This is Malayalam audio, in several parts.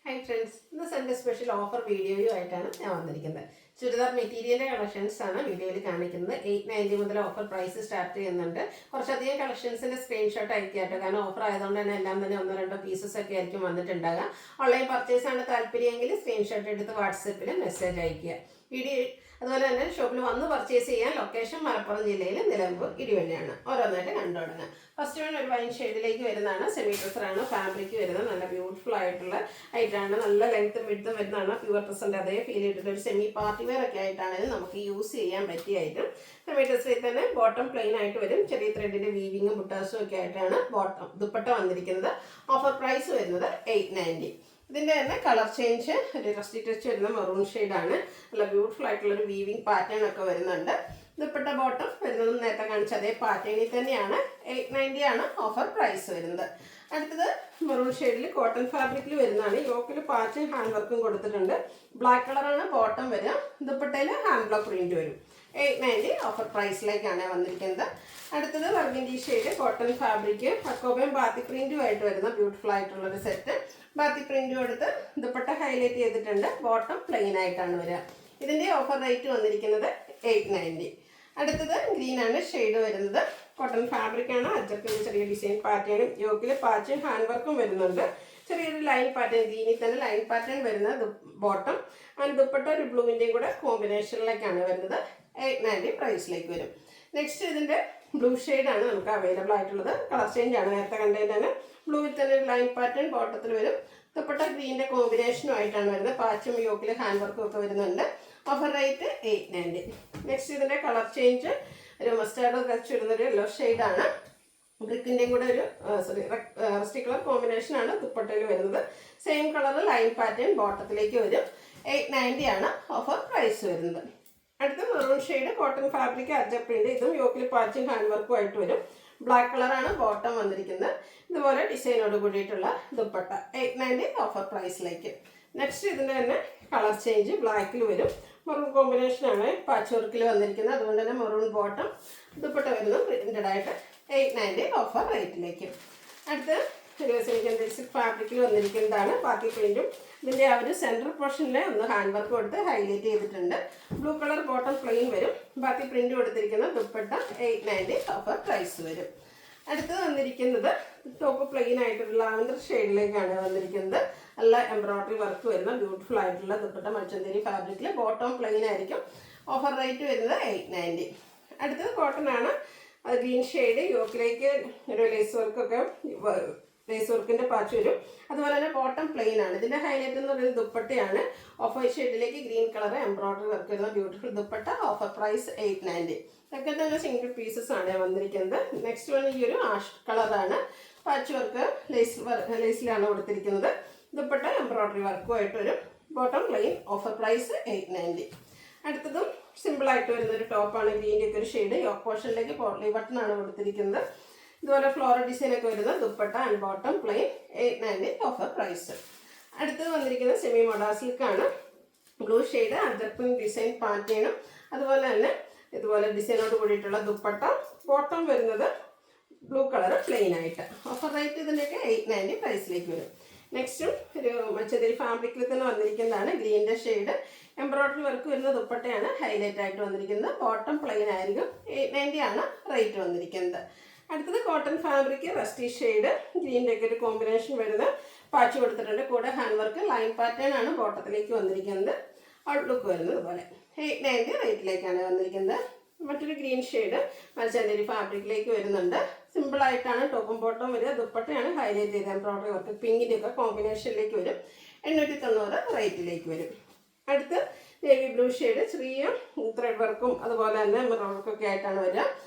Hi friends, ഇന്ന് സൺഡേ സ്പെഷ്യൽ ഓഫർ വീഡിയോയുമായിട്ടാണ് ഞാൻ വന്നിരിക്കുന്നത്. ചുരിദാർ മെറ്റീരിയലിൻ്റെ കളക്ഷൻസ് ആണ് വീഡിയോയിൽ കാണിക്കുന്നത്. 890 മുതൽ ഓഫർ പ്രൈസ് സ്റ്റാർട്ട് ചെയ്യുന്നുണ്ട്. കുറച്ചധികം കളക്ഷൻസിൻ്റെ സ്ക്രീൻഷോട്ട് അയക്കാട്ടോ, കാരണം ഓഫർ ആയതുകൊണ്ട് തന്നെ എല്ലാം തന്നെ 1-2 പീസസ് ഒക്കെ ആയിരിക്കും വന്നിട്ടുണ്ടാകുക. ഓൺലൈൻ പർച്ചേസ് ആണ് താല്പര്യമെങ്കിൽ സ്ക്രീൻഷോട്ട് എടുത്ത് വാട്സപ്പിൽ മെസ്സേജ് അയക്കുക. വീഡിയോ അതുപോലെ തന്നെ ഷോപ്പിൽ വന്ന് പർച്ചേസ് ചെയ്യാൻ ലൊക്കേഷൻ മലപ്പുറം ജില്ലയിൽ നിലമ്പൂർ ഇടിവണ്ണയാണ്. ഓരോന്നായിട്ട് കണ്ടു തുടങ്ങാം. ഫസ്റ്റ് വൺ ഒരു വൈൻ ഷെയ്ഡിലേക്ക് വരുന്നതാണ്. സെമി ഡ്രസ്സറാണ്, ഫാബ്രിക് വരുന്നത് നല്ല ബ്യൂട്ടിഫുൾ ആയിട്ടുള്ള ഐറ്റാണ്. നല്ല ലെങ്ത്തും വിഡ്ത്തും വരുന്നതാണ്. പ്യുവർ ഡ്രസ്സിൻ്റെ അതേ ഫീൽ ചെയ്തിട്ട് ഒരു സെമി പാർട്ടി വെയർ ഒക്കെ ആയിട്ടാണ് ഇത് നമുക്ക് യൂസ് ചെയ്യാൻ പറ്റിയ ഐറ്റം. സെമി ഡ്രസ്സിൽ തന്നെ ബോട്ടം പ്ലെയിൻ ആയിട്ട് വരും. ചെറിയ ത്രെഡിൻ്റെ വീവിങ്ങും ബുട്ടാസും ഒക്കെ ആയിട്ടാണ് ബോട്ടം ദുപ്പട്ട വന്നിരിക്കുന്നത്. ഓഫർ പ്രൈസ് വരുന്നത് 890. ഇതിൻ്റെ തന്നെ കളർ ചേഞ്ച് ഒരു റസ്റ്റി ടച്ച് വരുന്ന മെറൂൺ ഷെയ്ഡാണ്. നല്ല ബ്യൂട്ടിഫുൾ ആയിട്ടുള്ളൊരു വീവിങ് പാറ്റേൺ ഒക്കെ വരുന്നുണ്ട്. ദുപ്പട്ട ബോട്ടം വരുന്നതും നേരത്തെ കാണിച്ച അതേ പാറ്റേണിൽ തന്നെയാണ്. 890 ആണ് ഓഫർ പ്രൈസ് വരുന്നത്. അടുത്തത് മെറൂൺ ഷെയ്ഡിൽ കോട്ടൺ ഫാബ്രിക്കിൽ വരുന്നതാണ്. യോക്കിൽ പാച്ചും ഹാൻഡ് വർക്കും കൊടുത്തിട്ടുണ്ട്. ബ്ലാക്ക് കളറാണ് ബോട്ടം വരിക. ദുപ്പട്ടയിൽ ഹാൻഡ് ബ്ലോക്ക് പ്രിന്റ് വരും. 890 ഓഫർ പ്രൈസിലേക്കാണ് വന്നിരിക്കുന്നത്. അടുത്തത് ബർഗൻഡി ഷെയ്ഡ് കോട്ടൺ ഫാബ്രിക് അക്കോബയും ബാത്തി പ്രിന്റും ആയിട്ട് വരുന്ന ബ്യൂട്ടിഫുൾ ആയിട്ടുള്ളൊരു സെറ്റ്. ബാത്തി പ്രിന്റും എടുത്ത് ദുപ്പട്ട ഹൈലൈറ്റ് ചെയ്തിട്ടുണ്ട്. ബോട്ടം പ്ലെയിൻ ആയിട്ടാണ് വരിക. ഇതിൻ്റെ ഓഫർ റേറ്റ് വന്നിരിക്കുന്നത് 890. അടുത്തത് ഗ്രീനാണ് ഷെയ്ഡ് വരുന്നത്. കോട്ടൺ ഫാബ്രിക് ആണ്. അജക്കിന് ചെറിയ ഡിസൈൻ പാറ്റേണും യോക്കിൽ പാച്ചും ഹാൻഡ് വർക്കും വരുന്നുണ്ട്. ചെറിയൊരു ലൈൻ പാറ്റേൺ, ഗ്രീനിൽ തന്നെ ലൈൻ പാറ്റേൺ വരുന്ന ബോട്ടം ആൻഡ് ദുപ്പട്ട ഒരു ബ്ലൂവിൻ്റെയും കൂടെ കോമ്പിനേഷനിലേക്കാണ് വരുന്നത്. 890 പ്രൈസിലേക്ക് വരും. നെക്സ്റ്റ് ഇതിൻ്റെ ബ്ലൂ ഷെയ്ഡാണ് നമുക്ക് അവൈലബിൾ ആയിട്ടുള്ളത്. കളർ ചേഞ്ച് ആണ്. നേരത്തെ കണ്ടതിൽ തന്നെ ബ്ലൂവിൽ തന്നെ ഒരു ലൈൻ പാറ്റേൺ ബോട്ടത്തിൽ വരും. ദുപ്പട്ട ഗ്രീൻ്റെ കോമ്പിനേഷനും ആയിട്ടാണ് വരുന്നത്. പാച്ചും യോക്കിൽ ഹാൻഡ് വർക്കും ഒക്കെ വരുന്നുണ്ട്. Offer rate 890. നെക്സ്റ്റ് ഇതിൻ്റെ കളർ ചേഞ്ച് ഒരു മസ്റ്റാർഡ് ടച്ച് വരുന്നൊരു യെല്ലോ ഷെയ്ഡാണ്. ബ്രിക്കിൻ്റെയും കൂടെ ഒരു റസ്റ്റി കളർ കോമ്പിനേഷനാണ് ദുപ്പട്ടയിൽ വരുന്നത്. സെയിം കളർ ലൈൻ പാറ്റേൺ ബോട്ടത്തിലേക്ക് വരും. 890 ആണ് ഓഫർ പ്രൈസ് വരുന്നത്. അടുത്ത maroon shade cotton fabric അജക് print. ഇതും യോക്കിൽ പാച്ചും ഹാൻഡ് വർക്കും ആയിട്ട് വരും. ബ്ലാക്ക് കളറാണ് ബോട്ടം വന്നിരിക്കുന്നത്. ഇതുപോലെ ഡിസൈനോട് കൂടിയിട്ടുള്ള ദുപ്പട്ട. 890 ഓഫർ പ്രൈസിലേക്ക്. നെക്സ്റ്റ് ഇതിൻ്റെ തന്നെ കളർ ചേഞ്ച് ബ്ലാക്കിൽ വരും. മെറൂൺ കോമ്പിനേഷനാണ് പാച്ച് വർക്കിൽ വന്നിരിക്കുന്നത്. അതുകൊണ്ട് തന്നെ മെറൂൺ ബോട്ടം ദുപ്പട്ട വരുന്നു പ്രിന്റഡ് ആയിട്ട്. 890 ഓഫർ റേറ്റിലേക്ക്. അടുത്ത് ബേസിക് ഫാബ്രിക്കിൽ വന്നിരിക്കുന്നതാണ്. ബാക്കി പ്രിന്റും ഇതിൻ്റെ ആ ഒരു സെൻട്രൽ പോർഷനിൽ ഒന്ന് ഹാൻഡ് വർക്ക് കൊടുത്ത് ഹൈലൈറ്റ് ചെയ്തിട്ടുണ്ട്. ബ്ലൂ കളർ ബോട്ടം പ്ലെയിൻ വരും. ബാക്കി പ്രിന്റ് കൊടുത്തിരിക്കുന്ന ദുപ്പട്ട 890 ഓഫർ പ്രൈസ് വരും. അടുത്തത് വന്നിരിക്കുന്നത് ടോപ്പ് പ്ലെയിൻ ആയിട്ടുള്ള ലാവൻഡർ ഷെയ്ഡിലേക്കാണ് വന്നിരിക്കുന്നത്. നല്ല എംബ്രോയിഡറി വർക്ക് വരുന്ന ബ്യൂട്ടിഫുൾ ആയിട്ടുള്ള ദുപ്പട്ട മൾച്ചന്തേരി ഫാബ്രിക്കിൽ ബോട്ടം പ്ലെയിൻ ആയിരിക്കും. ഓഫർ റേറ്റ് വരുന്നത് 890. അടുത്തത് കോട്ടൺ ആണ്. അത് ഗ്രീൻ ഷെയ്ഡ് യോക്കിലേക്ക് ഒരു ലേസ് വർക്കൊക്കെ ലേസ് വർക്കിൻ്റെ പാച്ച് വരും. അതുപോലെ തന്നെ ബോട്ടം പ്ലെയിൻ ആണ്. ഇതിൻ്റെ ഹൈലൈറ്റ് എന്ന് പറയുന്നത് ദുപ്പട്ടയാണ്. ഓഫ് വൈറ്റ് ഷെയ്ഡിലേക്ക് ഗ്രീൻ കളർ എംബ്രോയിഡറി വർക്ക് വരുന്ന ബ്യൂട്ടിഫുൾ ദുപ്പട്ട. Offer price 890. ഇതൊക്കെ തന്നെ സിംഗിൾ പീസസ് ആണ് വന്നിരിക്കുന്നത്. നെക്സ്റ്റ് വൺ ഈ ഒരു ആഷ് കളറാണ്. പാച്ച് വർക്ക് ലേസിലാണ് കൊടുത്തിരിക്കുന്നത്. ദുപ്പട്ട എംബ്രോയിഡറി വർക്കുമായിട്ട് വരും. Bottom plain. Offer price 890. അടുത്തതും സിമ്പിളായിട്ട് വരുന്നൊരു ടോപ്പാണ്. ഗ്രീൻ്റെ ഒക്കെ ഒരു ഷെയ്ഡ്. യോക്ക് പോർഷനിലേക്ക് പോർലി ബട്ടണാണ് കൊടുത്തിരിക്കുന്നത്. ഇതുപോലെ ഫ്ലോറൽ ഡിസൈൻ ഒക്കെ വരുന്ന dupatta and bottom plain. 890 offer price. അടുത്തത് വന്നിരിക്കുന്നത് സെമി മോഡാ സിൽക്കാണ്. ബ്ലൂ ഷെയ്ഡ് അജർപ്പിൻ ഡിസൈൻ പാറ്റേണും അതുപോലെ തന്നെ ഇതുപോലെ ഡിസൈനോട് കൂടിയിട്ടുള്ള ദുപ്പട്ട. ബോട്ടം വരുന്നത് ബ്ലൂ കളർ പ്ലെയിൻ ആയിട്ട്. ഓഫർ റേറ്റ് ഇതിൻ്റെയൊക്കെ 890 പ്രൈസിലേക്ക് വരും. നെക്സ്റ്റും ഒരു മച്ചേരി ഫാബ്രിക്കിൽ തന്നെ വന്നിരിക്കുന്നതാണ്. ഗ്രീൻ്റെ ഷെയ്ഡ് എംബ്രോയിഡറി വർക്ക് വരുന്ന ദുപ്പട്ടയാണ് ഹൈലൈറ്റ് ആയിട്ട് വന്നിരിക്കുന്നത്. ബോട്ടം പ്ലെയിൻ ആയിരിക്കും. 890 ആണ് റേറ്റ് വന്നിരിക്കുന്നത്. അടുത്തത് കോട്ടൺ ഫാബ്രിക് റസ്റ്റി ഷെയ്ഡ് ഗ്രീൻ്റെ ഒക്കെ ഒരു കോമ്പിനേഷൻ വരുന്ന പാച്ച് കൊടുത്തിട്ടുണ്ട്. കൂടെ ഹാൻഡ് വർക്ക് ലൈൻ പാറ്റേൺ ആണ് ബോട്ടത്തിലേക്ക് വന്നിരിക്കുന്നത്. ഔട്ട്ലുക്ക് വരുന്നത് ഇതുപോലെ. 890 റേറ്റിലേക്കാണ് വന്നിരിക്കുന്നത്. മറ്റൊരു ഗ്രീൻ ഷെയ്ഡ് മൽച്ചന്തേരി ഫാബ്രിക്കിലേക്ക് വരുന്നുണ്ട്. സിമ്പിളായിട്ടാണ് ടോപ്പും ബോട്ടം വരിക. ദുപ്പട്ടയാണ് ഹൈലൈറ്റ് ചെയ്ത് എംബ്രോയിഡറി വർക്ക് പിങ്കിൻ്റെ ഒക്കെ കോമ്പിനേഷനിലേക്ക് വരും. 890 റേറ്റിലേക്ക് വരും. അടുത്ത് നേവി ബ്ലൂ ഷെയ്ഡ് ചെറിയ ത്രെഡ് വർക്കും അതുപോലെ തന്നെ മിറർ വർക്കൊക്കെ ആയിട്ടാണ് വരിക.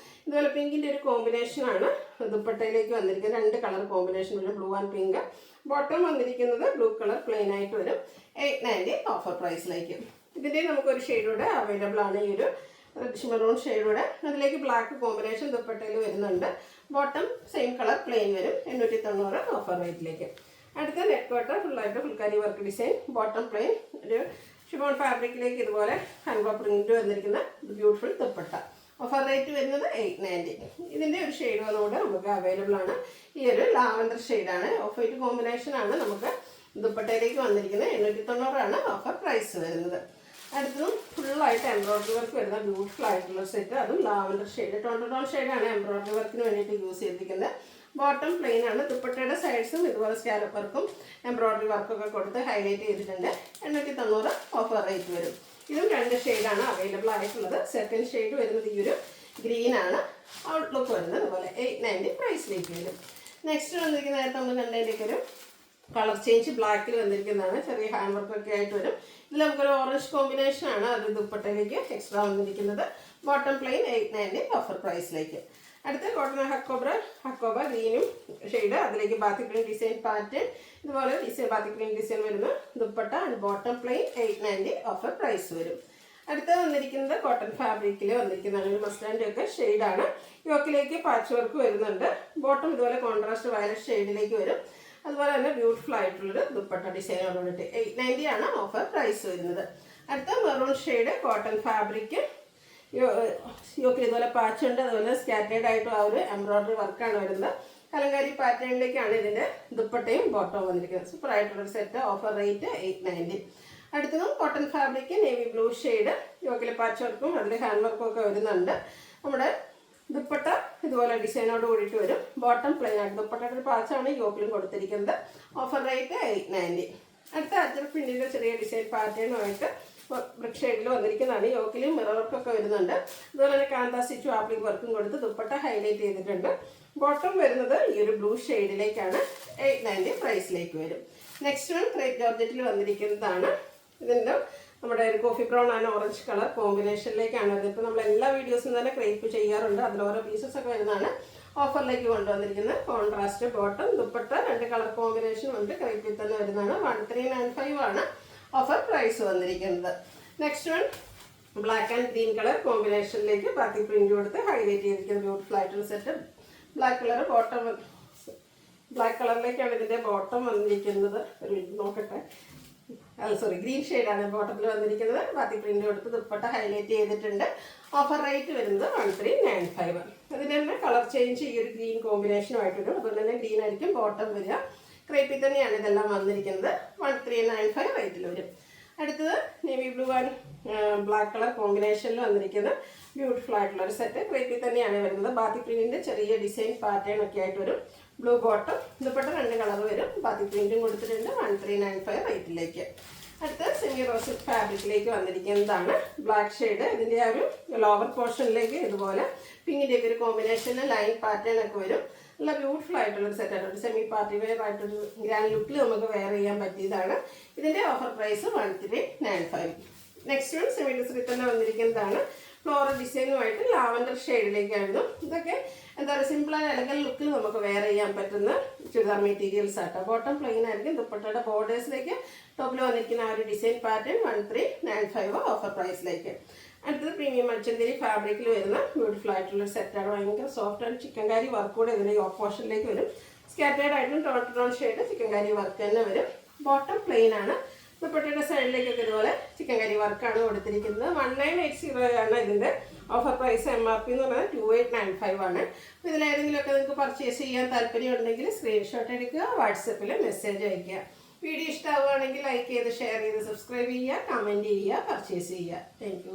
ഇതുപോലെ പിങ്കിൻ്റെ ഒരു കോമ്പിനേഷനാണ് ദുപ്പട്ടയിലേക്ക് വന്നിരിക്കുന്നത്. 2 കളർ കോമ്പിനേഷൻ വരും, ബ്ലൂ ആൻഡ് പിങ്ക്. ബോട്ടം വന്നിരിക്കുന്നത് ബ്ലൂ കളർ പ്ലെയിൻ ആയിട്ട് വരും. 890 ഓഫർ പ്രൈസിലേക്ക്. ഇതിൻ്റെ നമുക്കൊരു ഷെയ്ഡൂടെ അവൈലബിൾ ആണ്. ഈ ഒരു മെറൂൺ ഷെയ്ഡൂടെ അതിലേക്ക് ബ്ലാക്ക് കോമ്പിനേഷൻ ദുപ്പട്ടയിൽ വരുന്നുണ്ട്. ബോട്ടം സെയിം കളർ പ്ലെയിൻ വരും. 890 ഓഫർ റേറ്റിലേക്ക്. അടുത്ത നെറ്റ് കോട്ടർ ഫുള്ളായിട്ട് phulkari work design. Bottom plain ഒരു ഷിഫോൺ ഫാബ്രിക്കിലേക്ക് ഇതുപോലെ ഹാൻഡ് വർക്ക് പ്രിന്റ് വന്നിരിക്കുന്ന ബ്യൂട്ടിഫുൾ ദുപ്പട്ട. ഓഫർ റേറ്റ് വരുന്നത് 890. ഇതിൻ്റെ ഒരു ഷെയ്ഡ് വന്നുകൊണ്ട് നമുക്ക് അവൈലബിൾ ആണ്. ഈ ഒരു ലാവൻഡർ ഷെയ്ഡാണ്. ഓഫ് വൈറ്റ് കോമ്പിനേഷൻ ആണ് നമുക്ക് ദുപ്പട്ടയിലേക്ക് വന്നിരിക്കുന്നത് 890 ഓഫർ പ്രൈസ് വരുന്നത്. അടുത്തതും ഫുള്ളായിട്ട് എംബ്രോയ്ഡറി വർക്ക് വരുന്ന ബ്യൂട്ടിഫുൾ ആയിട്ടുള്ള സെറ്റ്, അതും ലാവൻഡർ ഷെയ്ഡ്, ടോൺ ഷെയ്ഡാണ് എംബ്രോയ്ഡറി വർക്കിന് വേണ്ടിയിട്ട് യൂസ് ചെയ്തിരിക്കുന്നത്. ബോട്ടം പ്ലെയിൻ ആണ്. ദുപ്പട്ടയുടെ സൈഡ്സും ഇതുപോലെ സ്കാലപ്പ് വർക്കും എംബ്രോയ്ഡറി വർക്കൊക്കെ കൊടുത്ത് ഹൈലൈറ്റ് ചെയ്തിട്ടുണ്ട്. 890 ഓഫർ റേറ്റ് വരും. ഇതും 2 ഷെയ്ഡാണ് അവൈലബിൾ ആയിട്ടുള്ളത്. സെക്കൻഡ് ഷെയ്ഡ് വരുന്നത് ഈ ഒരു ഗ്രീൻ ആണ്. ഔട്ട്ലുക്ക് വരുന്നത് അതുപോലെ 890 പ്രൈസിലേക്ക് വരും. നെക്സ്റ്റ് വന്നിരിക്കുന്ന നേരത്തെ നമ്മൾ കണ്ടതിൻ്റെയൊക്കെ ഒരു കളർ ചേഞ്ച് ബ്ലാക്കിൽ വന്നിരിക്കുന്നതാണ്. ചെറിയ ഹാൻഡ് വർക്കൊക്കെ ആയിട്ട് വരും. ഇതിൽ നമുക്കൊരു ഓറഞ്ച് കോമ്പിനേഷൻ ആണ് അത് ദുപ്പട്ടയിലേക്ക് എക്സ്ട്രാ വന്നിരിക്കുന്നത്. ബോട്ടം പ്ലെയിൻ 890 ഓഫർ പ്രൈസിലേക്ക്. അടുത്ത കോട്ടൺ ഹക്കോബ ഗ്രീനും ഷെയ്ഡ്, അതിലേക്ക് ബാത്തിക് പ്രിന്റ് ഡിസൈൻ പാറ്റേൺ, ഇതുപോലെ ബാത്തിക് പ്രിന്റ് ഡിസൈൻ വരുന്ന dupatta and bottom plain 890 offer price വരും. അടുത്ത വന്നിരിക്കുന്നത് കോട്ടൺ ഫാബ്രിക്കിൽ വന്നിരിക്കുന്നതാണ്. ഒരു മസ്റ്റാൻഡ് ഒക്കെ ഷെയ്ഡാണ്. യോക്കിലേക്ക് പാച്ച് വർക്ക് വരുന്നുണ്ട്. ബോട്ടം ഇതുപോലെ കോൺട്രാസ്റ്റ് വയലറ്റ് ഷെയ്ഡിലേക്ക് വരും. അതുപോലെ തന്നെ ബ്യൂട്ടിഫുൾ ആയിട്ടുള്ളൊരു ദുപ്പട്ട ഡിസൈനോട് കൂടിയിട്ട് 890 ആണ് ഓഫർ പ്രൈസ് വരുന്നത്. അടുത്ത മെറൂൺ ഷെയ്ഡ് കോട്ടൺ ഫാബ്രിക്, യോക്കിൽ ഇതുപോലെ പാച്ചുണ്ട്. അതുപോലെ സ്കാറ്റേഡ് ആയിട്ട് ആ ഒരു എംബ്രോയ്ഡറി വർക്കാണ് വരുന്നത്. കലങ്കാരി പാറ്റേണിലേക്കാണ് ഇതിൻ്റെ ദുപ്പട്ടയും ബോട്ടവും വന്നിരിക്കുന്നത്. സൂപ്പർ ആയിട്ടുള്ളൊരു സെറ്റ്. Offer rate 890. അടുത്തതും cotton fabric navy blue shade, യോക്കിൽ പാച്ച് വർക്കും അതിൽ ഹാൻഡ് വർക്കും ഒക്കെ വരുന്നുണ്ട്. നമ്മുടെ ദുപ്പട്ട ഇതുപോലെ ഡിസൈനോട് കൂടിയിട്ട് വരും. ബോട്ടം പ്ലെയിൻ ആയിട്ട് ദുപ്പട്ടയുടെ ഒരു പാച്ചാണ് യോക്കിലും കൊടുത്തിരിക്കുന്നത്. Offer rate 890. അടുത്ത അജ്രക് പ്രിന്റിൻ്റെ ചെറിയ ഡിസൈൻ പാറ്റേണുമായിട്ട് ബ്രിക്ക് ഷെയ്ഡിൽ വന്നിരിക്കുന്നതാണ്. യോക്കിലും മിറർ വർക്കൊക്കെ വരുന്നുണ്ട്. അതുപോലെ തന്നെ കാന്താ സ്റ്റിച്ചും ആപ്ലിക് വർക്കും കൊടുത്ത് ദുപ്പട്ട ഹൈലൈറ്റ് ചെയ്തിട്ടുണ്ട്. ബോട്ടം വരുന്നത് ഈ ഒരു ബ്ലൂ ഷെയ്ഡിലേക്കാണ്. 890 പ്രൈസിലേക്ക് വരും. നെക്സ്റ്റ് വൺ ക്രേപ്പ് ജോർജറ്റിൽ വന്നിരിക്കുന്നതാണ്. ഇതിൻ്റെ നമ്മുടെ ഒരു coffee brown and orange colour കോമ്പിനേഷനിലേക്കാണ് വരുന്നത്. ഇപ്പോൾ നമ്മൾ എല്ലാ വീഡിയോസും തന്നെ ക്രേപ്പ് ചെയ്യാറുണ്ട്. അതിൽ ഓരോ പീസസ് ഒക്കെ വരുന്നതാണ്. ഓഫറിലേക്ക് കൊണ്ടുവന്നിരിക്കുന്നത്. Contrast bottom, dupatta 2 colour combination ഉണ്ട്. ക്രേപ്പിൽ തന്നെ വരുന്നതാണ്. 1395 ആണ് ഓഫർ പ്രൈസ് വന്നിരിക്കുന്നത്. Next one black and green colour കോമ്പിനേഷനിലേക്ക് ബാത്തിക് പ്രിന്റ് കൊടുത്ത് ഹൈലൈറ്റ് ചെയ്തിരിക്കുന്നത് ബ്യൂട്ടിഫുൾ ആയിട്ടുള്ള set. Black colour bottom, black കളറിലേക്കാണ് ഇതിൻ്റെ ബോട്ടം വന്നിരിക്കുന്നത്. ഒരു നോക്കട്ടെ, ഗ്രീൻ ഷെയ്ഡാണ് ബോട്ടത്തിൽ വന്നിരിക്കുന്നത്. ബാത്തിക് പ്രിന്റ് കൊടുത്ത് ദുപ്പട്ട ഹൈലൈറ്റ് ചെയ്തിട്ടുണ്ട്. ഓഫർ റേറ്റ് വരുന്നത് 1395. അതിന് തന്നെ കളർ ചേഞ്ച് ഈ ഒരു ഗ്രീൻ കോമ്പിനേഷനുമായിട്ട് വരും. അതുകൊണ്ട് തന്നെ ഗ്രീൻ ആയിരിക്കും ബോട്ടം വരിക. ക്രേപ്പിൽ തന്നെയാണ് ഇതെല്ലാം വന്നിരിക്കുന്നത്. 1395 റേറ്റിൽ വരും. അടുത്തത് navy blue and black colour കോമ്പിനേഷനിൽ വന്നിരിക്കുന്ന ബ്യൂട്ടിഫുൾ ആയിട്ടുള്ള ഒരു സെറ്റ്. ക്രേപ്പിൽ തന്നെയാണ് വരുന്നത്. ബാത്തിക് പ്രിന്റിൻ്റെ ചെറിയ ഡിസൈൻ പാറ്റേൺ ഒക്കെ ആയിട്ട് വരും. ബ്ലൂ ബോട്ടം, ദുപ്പട്ട 2 കളർ വരും. ബാത്തിക് പ്രിന്റും കൊടുത്തിട്ടുണ്ട്. 1395 റേറ്റിലേക്ക്. അടുത്ത സെമി റോസ് ഫാബ്രിക്കിലേക്ക് വന്നിരിക്കുന്നതാണ്. ബ്ലാക്ക് ഷെയ്ഡ്, ഇതിൻ്റെ ആ ഒരു ലോവർ പോർഷനിലേക്ക് ഇതുപോലെ പിങ്കിൻ്റെ ഒക്കെ ഒരു കോമ്പിനേഷനിൽ ലൈൻ പാറ്റേൺ ഒക്കെ വരും. നല്ല ബ്യൂട്ടിഫുൾ ആയിട്ടുള്ളൊരു സെറ്റാണ്. ഒരു സെമി പാർട്ടി വെയർ ആയിട്ടൊരു ഗ്രാൻഡ് ലുക്കിൽ നമുക്ക് വെയർ ചെയ്യാൻ പറ്റിയതാണ്. ഇതിൻ്റെ offer price 1395. Next one semi ഡിസ്ട്രിക്ട് തന്നെ വന്നിരിക്കുന്നതാണ്. Floral ഡിസൈനുമായിട്ട് lavender ഷെയ്ഡിലേക്കായിരുന്നു. ഇതൊക്കെ എന്താ പറയുക, സിമ്പിൾ ആൻഡ് എലഗൻ ലുക്കിൽ നമുക്ക് വെയർ ചെയ്യാൻ പറ്റുന്ന ചുരിദാർ മെറ്റീരിയൽസ് ആട്ടോ. ബോട്ടം പ്ലെയിൻ ആയിരിക്കും. ദുപ്പട്ടയുടെ ബോർഡേഴ്സിലേക്ക് ടോപ്പിൽ വന്നിരിക്കുന്ന ആ ഒരു ഡിസൈൻ പാറ്റേൺ 1395 ഓഫർ പ്രൈസിലേക്ക്. അടുത്തത് പ്രീമിയം മൾച്ചന്തേരി ഫാബ്രിക്കിൽ വരുന്ന ബ്യൂട്ടിഫുൾ ആയിട്ടുള്ള സെറ്റാണ്. ഭയങ്കര soft and chicken Carrie work കൂടെ ഇതിൻ്റെ ഓപ്പോഷനിലേക്ക് വരും. സ്കാറ്റേഡ് ആയിട്ടും ടോൺ ഷെയ്ഡ് ചിക്കൻ കാരി വർക്ക് തന്നെ വരും. ബോട്ടം പ്ലെയിൻ ആണ്. ദുപ്പട്ടയുടെ സൈഡിലേക്കൊക്കെ ഇതുപോലെ ചിക്കൻ കറി വർക്കാണ് കൊടുത്തിരിക്കുന്നത്. 1980 ആണ് ഇതിൻ്റെ ഓഫർ പ്രൈസ്. MRP എന്ന് പറഞ്ഞാൽ 2895 ആണ്. അപ്പോൾ ഇതിലേതെങ്കിലുമൊക്കെ നിങ്ങൾക്ക് പർച്ചേസ് ചെയ്യാൻ താല്പര്യം ഉണ്ടെങ്കിൽ സ്ക്രീൻഷോട്ട് എടുക്കുക, വാട്സപ്പിൽ മെസ്സേജ് അയയ്ക്കുക. വീഡിയോ ഇഷ്ടമാവുകയാണെങ്കിൽ ലൈക്ക് ചെയ്ത് ഷെയർ ചെയ്ത് സബ്സ്ക്രൈബ് ചെയ്യുക, കമൻറ്റ് ചെയ്യുക, പർച്ചേസ് ചെയ്യുക. താങ്ക്